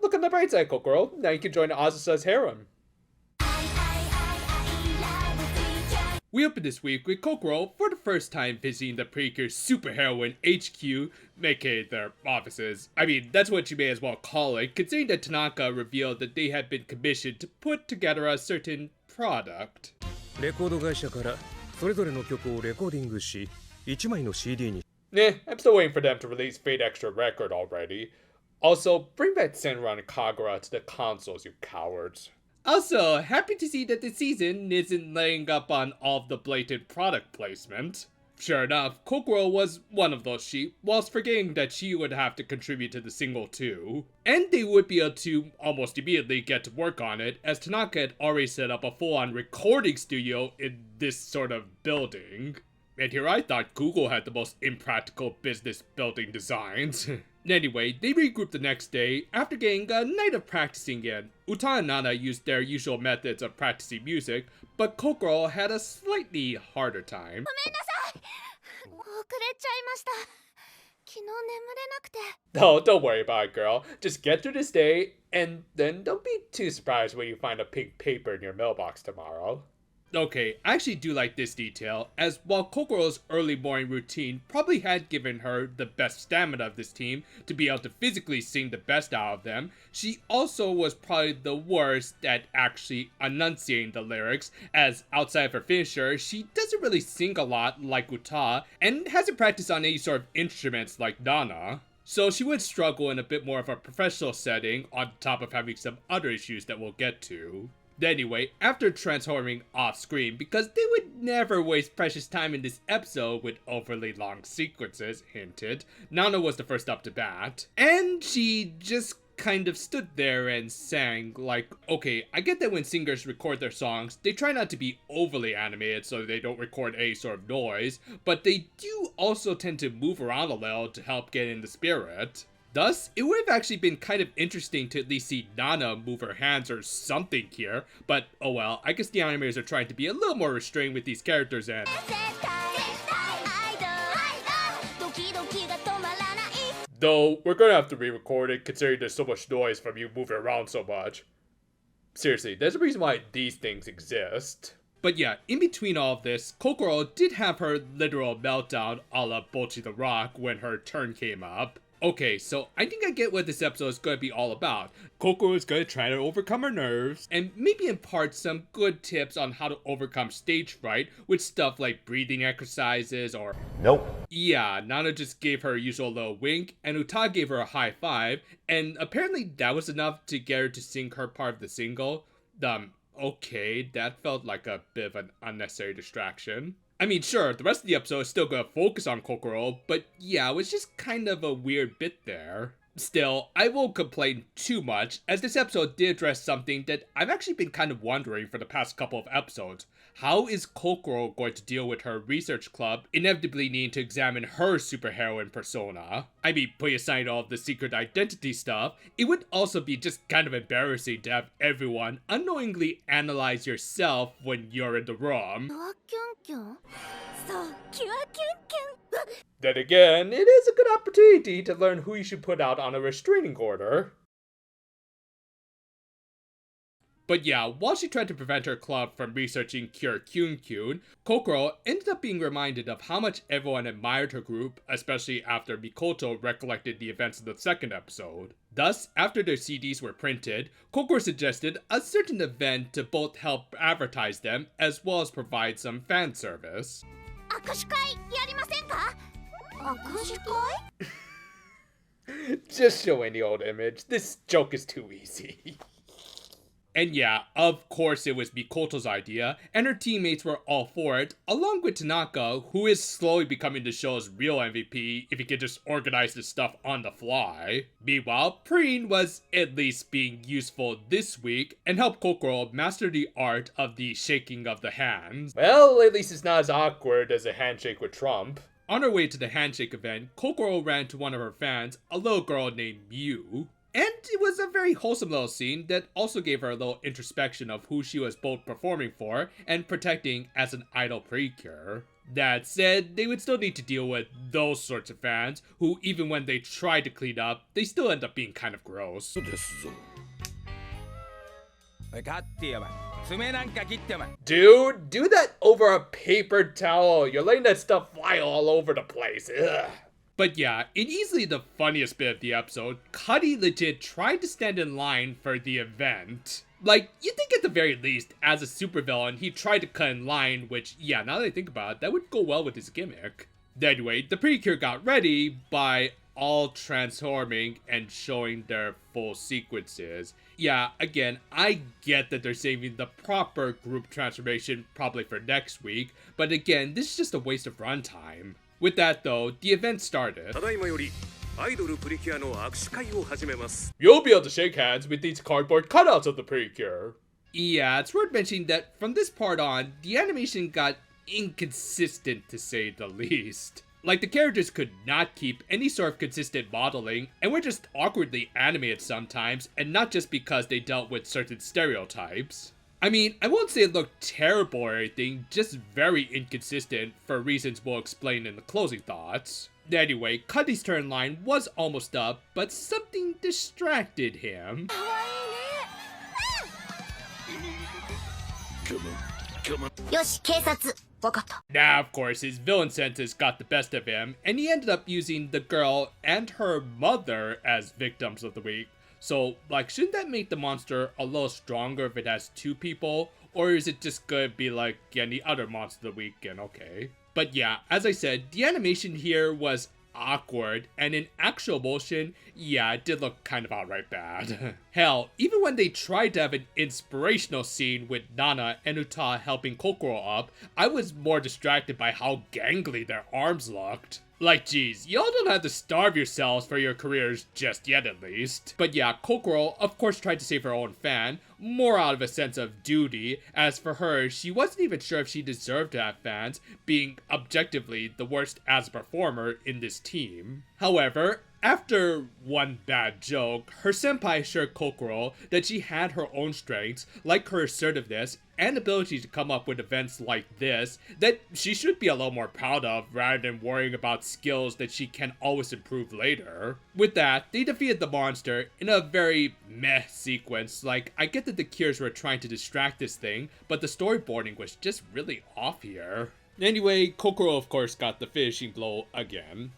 look on the bright side, Kokoro. Now you can join Azusa's harem. We open this week with Kokoro for the first time visiting the Precure superheroine HQ, aka their offices. I mean, that's what you may as well call it, considering that Tanaka revealed that they had been commissioned to put together a certain product. レコード会社からそれぞれの曲をレコーディングし、1枚の CD に。 I'm still waiting for them to release Fate Extra Record already. Also, bring back Senran and Kagura to the consoles, you cowards. Also, happy to see that the season isn't laying up on all of the blatant product placement. Sure enough, Kokoro was one of those sheep, whilst forgetting that she would have to contribute to the single too. And they would be able to almost immediately get to work on it, as Tanaka had already set up a full-on recording studio in this sort of building. And here I thought Google had the most impractical business building designs. Anyway, they regrouped the next day after getting a night of practicing in. Uta and Nana used their usual methods of practicing music, but Kokoro had a slightly harder time. Oh, don't worry about it, girl. Just get through this day, and then don't be too surprised when you find a pink paper in your mailbox tomorrow. Okay, I actually do like this detail, as while Kokoro's early morning routine probably had given her the best stamina of this team to be able to physically sing the best out of them, she also was probably the worst at actually enunciating the lyrics, as outside of her finisher, she doesn't really sing a lot like Uta, and hasn't practiced on any sort of instruments like Nana. So she would struggle in a bit more of a professional setting, on top of having some other issues that we'll get to. Anyway, after transforming off-screen, because they would never waste precious time in this episode with overly long sequences, hinted, Nana was the first up to bat. And she just kind of stood there and sang, like, okay, I get that when singers record their songs, they try not to be overly animated so they don't record any sort of noise, but they do also tend to move around a little to help get in the spirit. Thus, it would have actually been kind of interesting to at least see Nana move her hands or something here, but oh well, I guess the animators are trying to be a little more restrained with these characters and... Though, we're gonna have to re-record it considering there's so much noise from you moving around so much. Seriously, there's a reason why these things exist. But yeah, in between all of this, Kokoro did have her literal meltdown a la Bocchi the Rock when her turn came up. Okay, so I think I get what this episode is going to be all about. Kokoro is going to try to overcome her nerves, and maybe impart some good tips on how to overcome stage fright with stuff like breathing exercises or... Nope. Yeah, Nana just gave her usual little wink, and Uta gave her a high five, and apparently that was enough to get her to sing her part of the single. Okay, that felt like a bit of an unnecessary distraction. I mean, sure, the rest of the episode is still gonna focus on Kokoro, but yeah, it was just kind of a weird bit there. Still, I won't complain too much, as this episode did address something that I've actually been kind of wondering for the past couple of episodes. How is Kokoro going to deal with her research club inevitably needing to examine her superheroine persona? I mean, put aside all of the secret identity stuff, it would also be just kind of embarrassing to have everyone unknowingly analyze yourself when you're in the room. Then again, it is a good opportunity to learn who you should put out on a restraining order. But yeah, while she tried to prevent her club from researching Cure Kyunchi, Kokoro ended up being reminded of how much everyone admired her group, especially after Mikoto recollected the events of the second episode. Thus, after their CDs were printed, Kokoro suggested a certain event to both help advertise them, as well as provide some fan service. Just show any old image. This joke is too easy. And yeah, of course it was Mikoto's idea, and her teammates were all for it, along with Tanaka, who is slowly becoming the show's real MVP if he could just organize this stuff on the fly. Meanwhile, Preen was at least being useful this week, and helped Kokoro master the art of the shaking of the hands. Well, at least it's not as awkward as a handshake with Trump. On her way to the handshake event, Kokoro ran to one of her fans, a little girl named Mew. And it was a very wholesome little scene that also gave her a little introspection of who she was both performing for and protecting as an idol Precure. That said, they would still need to deal with those sorts of fans who, even when they try to clean up, they still end up being kind of gross. Dude, do that over a paper towel. You're letting that stuff fly all over the place. Ugh. But yeah, in easily the funniest bit of the episode, Cuddy legit tried to stand in line for the event. Like, you'd think at the very least, as a supervillain, he tried to cut in line, which, yeah, now that I think about it, that would go well with his gimmick. Anyway, the Precure got ready by all transforming and showing their full sequences. Yeah, again, I get that they're saving the proper group transformation probably for next week, but again, this is just a waste of runtime. With that though, the event started. You'll be able to shake hands with these cardboard cutouts of the Precure. Yeah, it's worth mentioning that from this part on, the animation got inconsistent to say the least. Like, the characters could not keep any sort of consistent modeling, and were just awkwardly animated sometimes, and not just because they dealt with certain stereotypes. I mean, I won't say it looked terrible or anything, just very inconsistent for reasons we'll explain in the closing thoughts. Anyway, Cuddy's turn line was almost up, but something distracted him. Now, of course, his villain senses got the best of him, and he ended up using the girl and her mother as victims of the week. So, like, shouldn't that make the monster a little stronger if it has two people? Or is it just gonna be like any other monster of the week and okay? But yeah, as I said, the animation here was awkward, and in actual motion, yeah, it did look kind of outright bad. Hell, even when they tried to have an inspirational scene with Nana and Uta helping Kokoro up, I was more distracted by how gangly their arms looked. Like, geez, y'all don't have to starve yourselves for your careers just yet, at least. But yeah, Kokoro, of course, tried to save her own fan, more out of a sense of duty. As for her, she wasn't even sure if she deserved to have fans, being objectively the worst as a performer in this team. However, after one bad joke, her senpai assured Kokoro that she had her own strengths, like her assertiveness and ability to come up with events like this, that she should be a little more proud of rather than worrying about skills that she can always improve later. With that, they defeated the monster in a very meh sequence. Like, I get that the Cures were trying to distract this thing, but the storyboarding was just really off here. Anyway, Kokoro of course got the finishing blow again.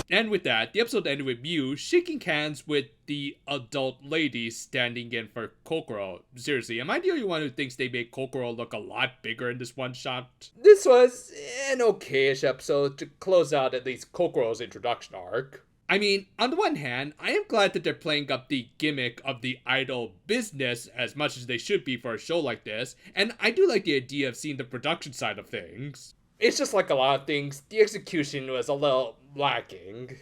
And with that, the episode ended with Mew shaking hands with the adult lady standing in for Kokoro. Seriously, am I the only one who thinks they made Kokoro look a lot bigger in this one shot? This was an okayish episode to close out at least Kokoro's introduction arc. I mean, on the one hand, I am glad that they're playing up the gimmick of the idol business as much as they should be for a show like this, and I do like the idea of seeing the production side of things. It's just like a lot of things, the execution was a little lacking.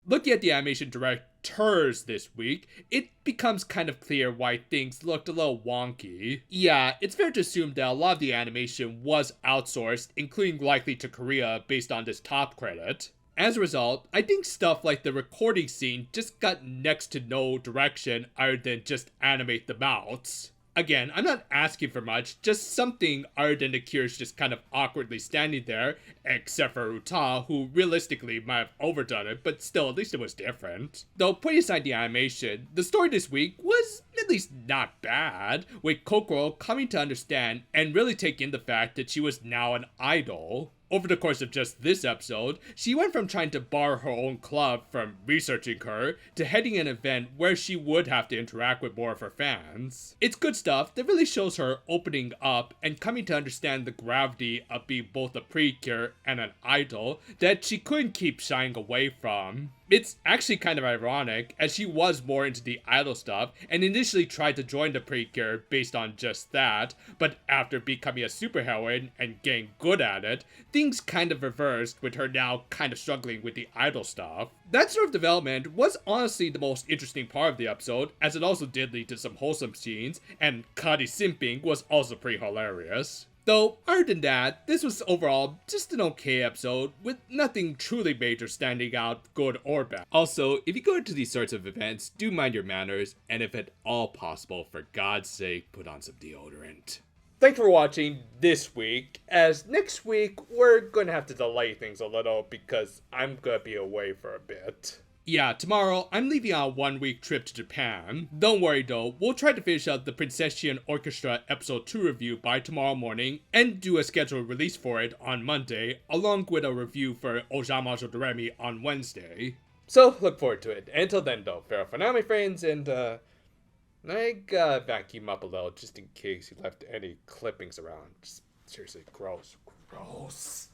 Looking at the animation directors this week, it becomes kind of clear why things looked a little wonky. Yeah, it's fair to assume that a lot of the animation was outsourced, including likely to Korea based on this top credit. As a result, I think stuff like the recording scene just got next to no direction other than just animate the mouths. Again, I'm not asking for much, just something other than the Cures just kind of awkwardly standing there, except for Uta, who realistically might have overdone it, but still, at least it was different. Though, putting aside the animation, the story this week was at least not bad, with Kokoro coming to understand and really take in the fact that she was now an idol. Over the course of just this episode, she went from trying to bar her own club from researching her to heading an event where she would have to interact with more of her fans. It's good stuff that really shows her opening up and coming to understand the gravity of being both a Precure and an idol that she couldn't keep shying away from. It's actually kind of ironic, as she was more into the idol stuff and initially tried to join the Precure based on just that, but after becoming a superheroine and getting good at it, things kind of reversed with her now kind of struggling with the idol stuff. That sort of development was honestly the most interesting part of the episode, as it also did lead to some wholesome scenes, and Kari simping was also pretty hilarious. Though, other than that, this was overall just an okay episode, with nothing truly major standing out, good or bad. Also, if you go into these sorts of events, do mind your manners, and if at all possible, for God's sake, put on some deodorant. Thanks for watching this week, as next week we're going to have to delay things a little because I'm going to be away for a bit. Yeah, tomorrow I'm leaving on a 1-week trip to Japan. Don't worry though, we'll try to finish up the Princessian Orchestra episode 2 review by tomorrow morning and do a scheduled release for it on Monday, along with a review for Ojamajo Doremi on Wednesday. So look forward to it. Until then though, farewell for now my friends, and I gotta vacuum up a little just in case you left any clippings around. Just seriously, gross.